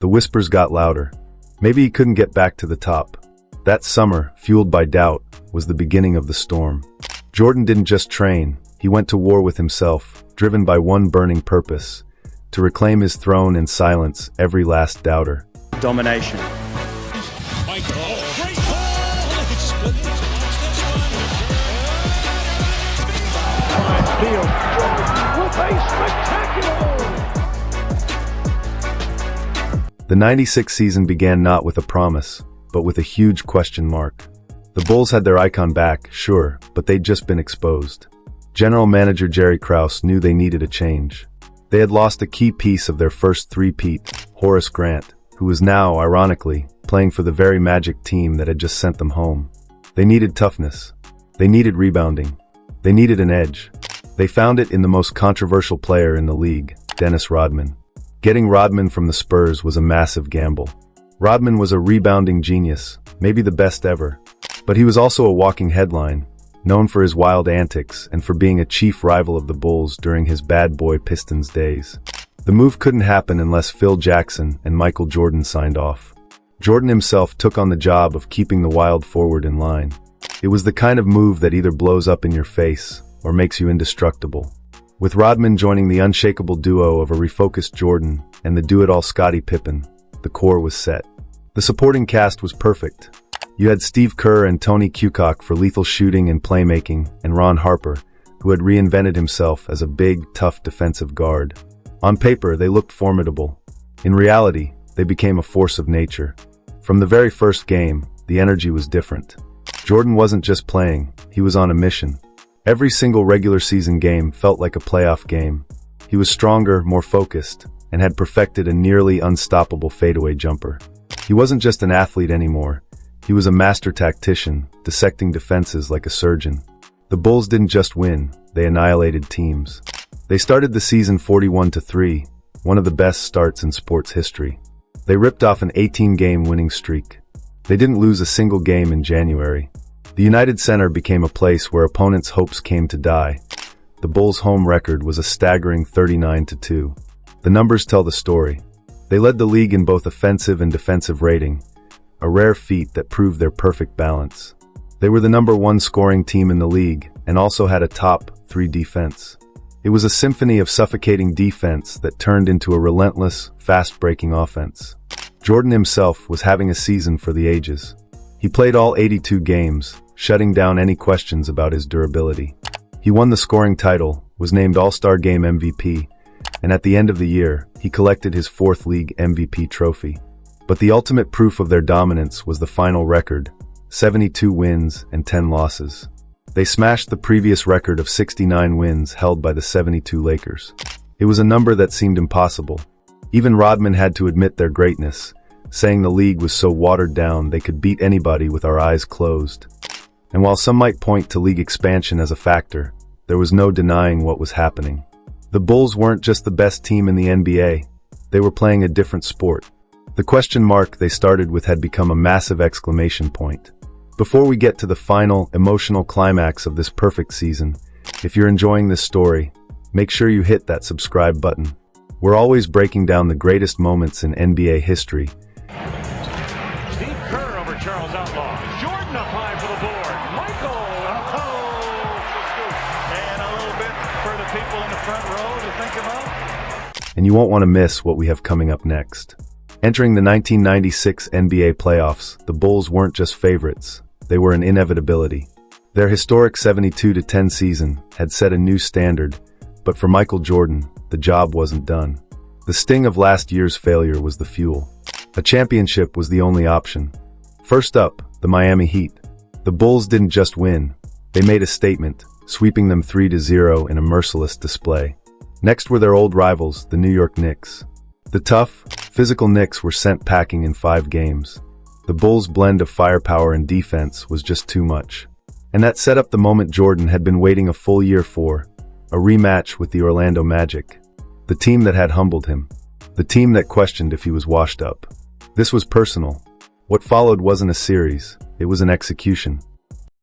The whispers got louder. Maybe he couldn't get back to the top. That summer, fueled by doubt, was the beginning of the storm. Jordan didn't just train, he went to war with himself, driven by one burning purpose: to reclaim his throne and silence every last doubter. Domination. The '96 season began not with a promise, but with a huge question mark. The Bulls had their icon back, sure, but they'd just been exposed. General manager Jerry Krause knew they needed a change. They had lost a key piece of their first three-peat, Horace Grant, who was now, ironically, playing for the very Magic team that had just sent them home. They needed toughness. They needed rebounding. They needed an edge. They found it in the most controversial player in the league, Dennis Rodman. Getting Rodman from the Spurs was a massive gamble. Rodman was a rebounding genius, maybe the best ever. But he was also a walking headline, known for his wild antics and for being a chief rival of the Bulls during his bad boy Pistons days. The move couldn't happen unless Phil Jackson and Michael Jordan signed off. Jordan himself took on the job of keeping the wild forward in line. It was the kind of move that either blows up in your face or makes you indestructible. With Rodman joining the unshakable duo of a refocused Jordan and the do-it-all Scottie Pippen, the core was set. The supporting cast was perfect. You had Steve Kerr and Tony Kukoc for lethal shooting and playmaking, and Ron Harper, who had reinvented himself as a big, tough defensive guard. On paper, they looked formidable. In reality, they became a force of nature. From the very first game, the energy was different. Jordan wasn't just playing, he was on a mission. Every single regular season game felt like a playoff game. He was stronger, more focused, and had perfected a nearly unstoppable fadeaway jumper. He wasn't just an athlete anymore. He was a master tactician, dissecting defenses like a surgeon. The Bulls didn't just win, they annihilated teams. They started the season 41-3, one of the best starts in sports history. They ripped off an 18-game winning streak. They didn't lose a single game in January. The United Center became a place where opponents' hopes came to die. The Bulls' home record was a staggering 39-2. The numbers tell the story. They led the league in both offensive and defensive rating, a rare feat that proved their perfect balance. They were the #1 scoring team in the league and also had a top 3 defense. It was a symphony of suffocating defense that turned into a relentless, fast-breaking offense. Jordan himself was having a season for the ages. He played all 82 games, shutting down any questions about his durability. He won the scoring title, was named All-Star Game MVP, and at the end of the year, he collected his 4th league MVP trophy. But the ultimate proof of their dominance was the final record, 72 wins and 10 losses. They smashed the previous record of 69 wins held by the '72 Lakers. It was a number that seemed impossible. Even Rodman had to admit their greatness, saying the league was so watered down they could beat anybody with our eyes closed. And while some might point to league expansion as a factor, there was no denying what was happening. The Bulls weren't just the best team in the NBA, they were playing a different sport. The question mark they started with had become a massive exclamation point. Before we get to the final, emotional climax of this perfect season, if you're enjoying this story, make sure you hit that subscribe button. We're always breaking down the greatest moments in NBA history. Steve Kerr over Charles Outlaw. Jordan up high for the board. Michael. And a little bit for the people in the front row to think about. And you won't want to miss what we have coming up next. Entering the 1996 NBA playoffs, the Bulls weren't just favorites, they were an inevitability. Their historic 72-10 season had set a new standard, but for Michael Jordan, the job wasn't done. The sting of last year's failure was the fuel. A championship was the only option. First up, the Miami Heat. The Bulls didn't just win, they made a statement, sweeping them 3-0 in a merciless display. Next were their old rivals, the New York Knicks. The tough, physical Knicks were sent packing in 5 games. The Bulls' blend of firepower and defense was just too much. And that set up the moment Jordan had been waiting a full year for, a rematch with the Orlando Magic. The team that had humbled him. The team that questioned if he was washed up. This was personal. What followed wasn't a series, it was an execution.